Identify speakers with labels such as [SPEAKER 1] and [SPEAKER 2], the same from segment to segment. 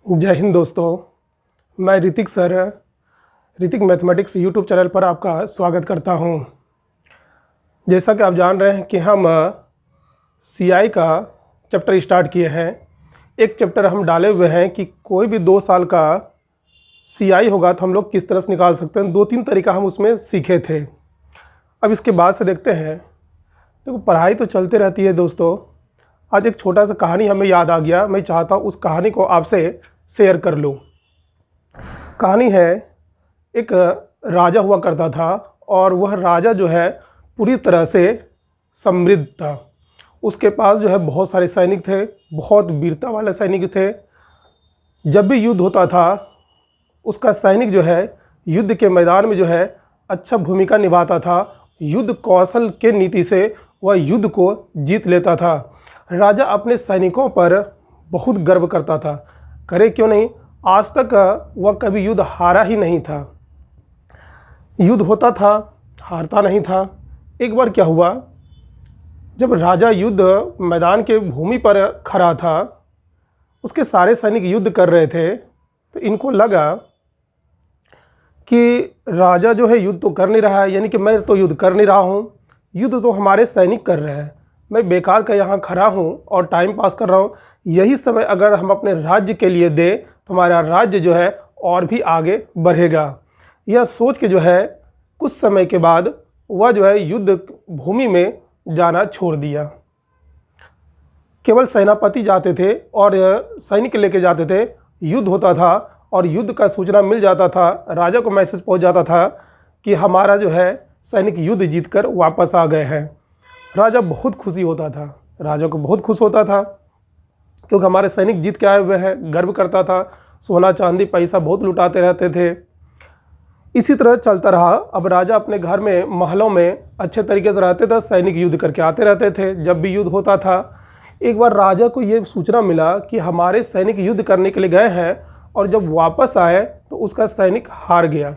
[SPEAKER 1] जय हिंद दोस्तों। मैं Hrithik sir, Hrithik mathematics YouTube channel पर आपका स्वागत करता हूं। जैसा कि आप जान रहे हैं कि हम सीआई का चैप्टर स्टार्ट किए हैं। एक चैप्टर हम डाले हुए हैं कि कोई भी 2 साल का सीआई होगा तो हम लोग किस तरह से निकाल सकते हैं। 2-3 तरीका हम उसमें सीखे थे। अब इसके बाद से देखते हैं। देखो, पढ़ाई तो चलती रहती है दोस्तों। आज एक छोटा सा कहानी हमें याद आ गया। मैं चाहता हूँ उस कहानी को आपसे शेयर कर लूँ। कहानी है, एक राजा हुआ करता था और वह राजा जो है पूरी तरह से समृद्ध था। उसके पास जो है बहुत सारे सैनिक थे, बहुत वीरता वाले सैनिक थे। जब भी युद्ध होता था उसका सैनिक जो है युद्ध के मैदान में जो है अच्छा भूमिका निभाता था। युद्ध कौशल के नीति से वह युद्ध को जीत लेता था। राजा अपने सैनिकों पर बहुत गर्व करता था। करे क्यों नहीं, आज तक वह कभी युद्ध हारा ही नहीं था। युद्ध होता था, हारता नहीं था। एक बार क्या हुआ, जब राजा युद्ध मैदान के भूमि पर खड़ा था, उसके सारे सैनिक युद्ध कर रहे थे, तो इनको लगा कि राजा जो है युद्ध तो कर नहीं रहा है, यानी कि मैं तो युद्ध कर नहीं रहा हूँ, युद्ध तो हमारे सैनिक कर रहे हैं। मैं बेकार का यहाँ खड़ा हूँ और टाइम पास कर रहा हूँ। यही समय अगर हम अपने राज्य के लिए दें तो हमारा राज्य जो है और भी आगे बढ़ेगा। यह सोच के जो है कुछ समय के बाद वह जो है युद्ध भूमि में जाना छोड़ दिया। केवल सेनापति जाते थे और सैनिक लेके जाते थे। युद्ध होता था और युद्ध का सूचना मिल जाता था, राजा को मैसेज पहुँच जाता था कि हमारा जो है सैनिक युद्ध जीतकर वापस आ गए हैं। राजा बहुत खुशी होता था, राजा को बहुत खुश होता था क्योंकि हमारे सैनिक जीत के आए हुए हैं। गर्व करता था, सोना चांदी पैसा बहुत लुटाते रहते थे। इसी तरह चलता रहा। अब राजा अपने घर में महलों में अच्छे तरीके से रहते थे, सैनिक युद्ध करके आते रहते थे। जब भी युद्ध होता था, एक बार राजा को ये सूचना मिला कि हमारे सैनिक युद्ध करने के लिए गए हैं और जब वापस आए तो उसका सैनिक हार गया।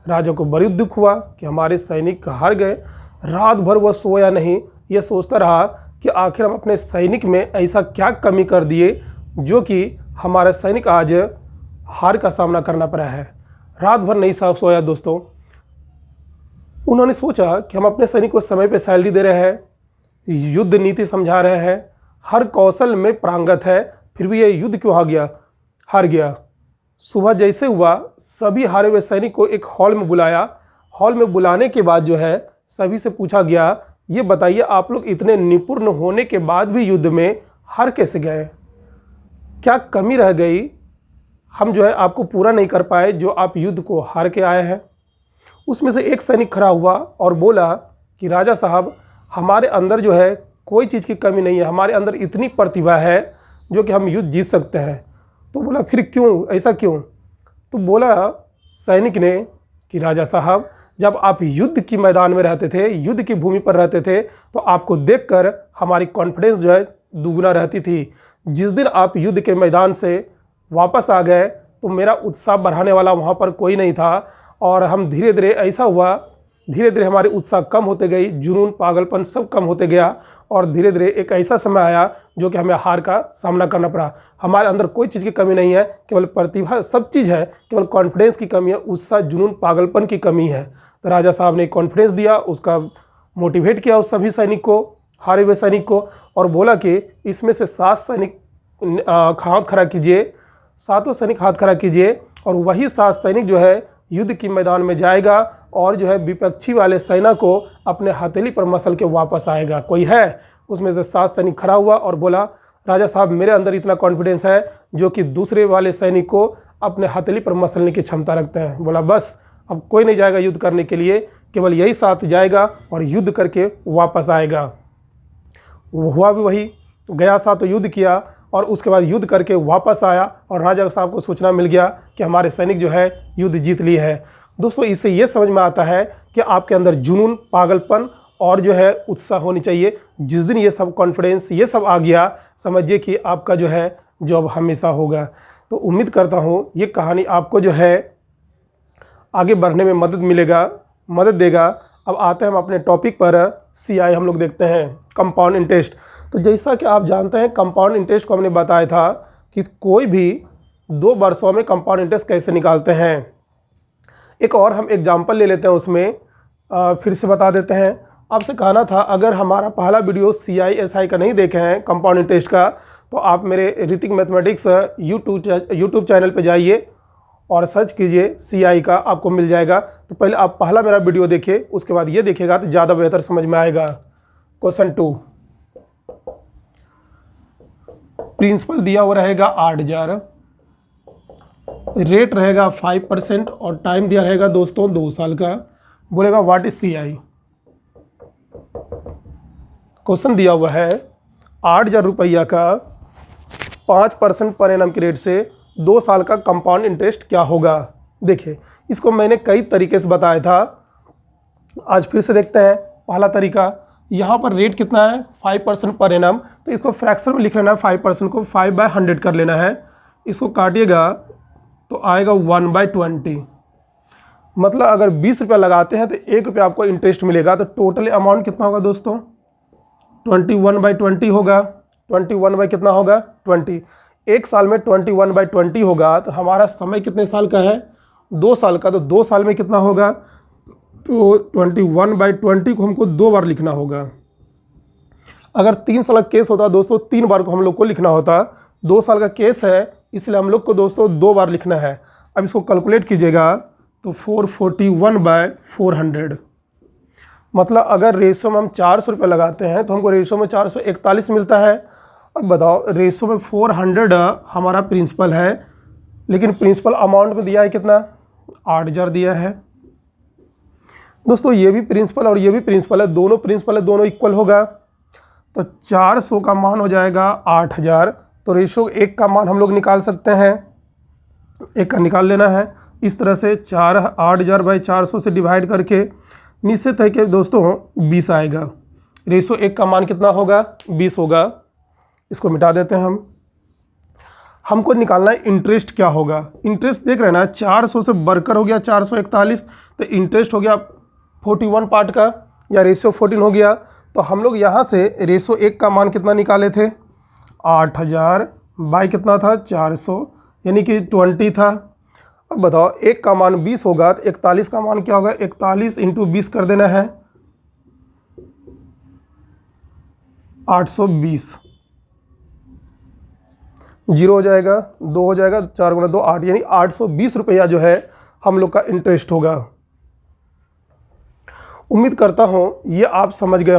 [SPEAKER 1] राजा को बड़ी दुख हुआ कि हमारे सैनिक हार गए। रात भर वह सोया नहीं, यह सोचता रहा कि आखिर हम अपने सैनिक में ऐसा क्या कमी कर दिए जो कि हमारा सैनिक आज हार का सामना करना पड़ा है। रात भर नहीं सोया दोस्तों। उन्होंने सोचा कि हम अपने सैनिक को समय पे सैलरी दे रहे हैं, युद्ध नीति समझा रहे हैं, हर कौशल में पारंगत है, फिर भी यह युद्ध क्यों हार गया। सुबह जैसे हुआ, सभी हारे हुए सैनिक को एक हॉल में बुलाया। हॉल में बुलाने के बाद जो है सभी से पूछा गया, ये बताइए आप लोग इतने निपुण होने के बाद भी युद्ध में हार कैसे गए, क्या कमी रह गई, हम जो है आपको पूरा नहीं कर पाए जो आप युद्ध को हार के आए हैं। उसमें से एक सैनिक खड़ा हुआ और बोला कि राजा साहब, हमारे अंदर जो है कोई चीज़ की कमी नहीं है, हमारे अंदर इतनी प्रतिभा है जो कि हम युद्ध जीत सकते हैं। तो बोला फिर क्यों, ऐसा क्यों? तो बोला सैनिक ने कि राजा साहब, जब आप युद्ध की मैदान में रहते थे, युद्ध की भूमि पर रहते थे, तो आपको देखकर हमारी कॉन्फिडेंस जो है दुगुना रहती थी। जिस दिन आप युद्ध के मैदान से वापस आ गए तो मेरा उत्साह बढ़ाने वाला वहाँ पर कोई नहीं था और हम धीरे धीरे ऐसा हुआ, धीरे धीरे हमारी उत्साह कम होते गई, जुनून पागलपन सब कम होते गया और धीरे धीरे एक ऐसा समय आया जो कि हमें हार का सामना करना पड़ा। हमारे अंदर कोई चीज़ की कमी नहीं है, केवल प्रतिभा सब चीज़ है, केवल कॉन्फिडेंस की कमी है, उत्साह जुनून पागलपन की कमी है। तो राजा साहब ने कॉन्फिडेंस दिया, उसका मोटिवेट किया उस सभी सैनिक को, हारे हुए सैनिक को, और बोला कि इसमें से 7 सैनिक हाथ खड़ा कीजिए, 7 सैनिक हाथ खड़ा कीजिए और वही 7 सैनिक जो है युद्ध की मैदान में जाएगा और जो है विपक्षी वाले सेना को अपने हथेली पर मसल के वापस आएगा। कोई है? उसमें से 7 सैनिक खड़ा हुआ और बोला, राजा साहब, मेरे अंदर इतना कॉन्फिडेंस है जो कि दूसरे वाले सैनिक को अपने हथेली पर मसलने की क्षमता रखते हैं। बोला बस अब कोई नहीं जाएगा युद्ध करने के लिए, केवल यही 7 जाएगा और युद्ध करके वापस आएगा। हुआ भी वही, गया 7 युद्ध किया और उसके बाद युद्ध करके वापस आया और राजा साहब को सूचना मिल गया कि हमारे सैनिक जो है युद्ध जीत लिए हैं। दोस्तों, इससे ये समझ में आता है कि आपके अंदर जुनून, पागलपन और जो है उत्साह होनी चाहिए। जिस दिन ये सब कॉन्फिडेंस ये सब आ गया, समझिए कि आपका जो है जॉब हमेशा होगा। तो उम्मीद करता हूँ ये कहानी आपको जो है आगे बढ़ने में मदद देगा। अब आते हैं हम अपने टॉपिक पर। सीआई हम लोग देखते हैं, कंपाउंड इंटरेस्ट। तो जैसा कि आप जानते हैं, कंपाउंड इंटरेस्ट को हमने बताया था कि कोई भी 2 वर्षों में कंपाउंड इंटरेस्ट कैसे निकालते हैं। एक और हम एग्जाम्पल ले लेते हैं, उसमें फिर से बता देते हैं। आपसे कहना था, अगर हमारा पहला वीडियो CISI का नहीं देखे हैं कंपाउंड इंटरेस्ट का, तो आप मेरे ऋतिक मैथमेटिक्स यूट्यूब चैनल पे जाइए और सर्च कीजिए CI का, आपको मिल जाएगा। तो पहले आप पहला मेरा वीडियो देखिए, उसके बाद ये देखिएगा तो ज़्यादा बेहतर समझ में आएगा। क्वेश्चन 2, प्रिंसिपल दिया हुआ रहेगा 8,000, रेट रहेगा 5% और टाइम दिया रहेगा दोस्तों 2 साल का। बोलेगा व्हाट इज CI। क्वेश्चन दिया हुआ है 8,000 रुपया का 5% पर एनम की रेट से 2 साल का कंपाउंड इंटरेस्ट क्या होगा। देखिए, इसको मैंने कई तरीके से बताया था, आज फिर से देखते हैं। पहला तरीका, यहाँ पर रेट कितना है 5% पर एनम, तो इसको फ्रैक्शन में लिख लेना है। 5% को 5/100 कर लेना है। इसको काटिएगा तो आएगा 1/20। मतलब अगर 20 रुपया लगाते हैं तो 1 रुपया आपको इंटरेस्ट मिलेगा। तो टोटल अमाउंट कितना होगा दोस्तों, 21/20 होगा। 21 बाई कितना होगा 20। एक साल में 21/20 होगा, तो हमारा समय कितने साल का है 2 साल का। तो 2 साल में कितना होगा, तो 21/20 को हमको 2 बार लिखना होगा। अगर 3 साल का केस होता दोस्तों, 3 बार को हम लोग को लिखना होता। 2 साल का केस है, इसलिए हम लोग को दोस्तों 2 बार लिखना है। अब इसको कैलकुलेट कीजिएगा तो 441/400। मतलब अगर रेशो में हम 400 रुपये लगाते हैं तो हमको रेशो में 441 मिलता है। अब बताओ, रेशो में 400 हमारा प्रिंसिपल है, लेकिन प्रिंसिपल अमाउंट में दिया है कितना, 8,000 दिया है। दोस्तों ये भी प्रिंसिपल और ये भी प्रिंसिपल है, दोनों प्रिंसिपल है, दोनों इक्वल होगा। तो 400 का मान हो जाएगा 8,000। तो रेशो 1 का मान हम लोग निकाल सकते हैं, 1 का निकाल लेना है। इस तरह से 8,000/400 से डिवाइड करके निश्चित है कि दोस्तों 20 आएगा। रेशो 1 का मान कितना होगा, 20 होगा। इसको मिटा देते हैं हम। हमको निकालना है इंटरेस्ट क्या होगा। इंटरेस्ट देख रहे हैं ना, 400 से बढ़कर हो गया 441, तो इंटरेस्ट हो गया 41 पार्ट का, या रेशो 14 हो गया। तो हम लोग यहाँ से रेशो 1 का मान कितना निकाले थे, 8,000 बाई कितना था 400, यानी कि 20 था। अब बताओ 1 का मान 20 होगा, तो 41 का मान क्या होगा, 41 × 20 कर देना है, 820। 0 हो जाएगा, 2 हो जाएगा, 4 × 2 8, यानी 820 रुपया जो है हम लोग का इंटरेस्ट होगा। उम्मीद करता हूँ ये आप समझ गए।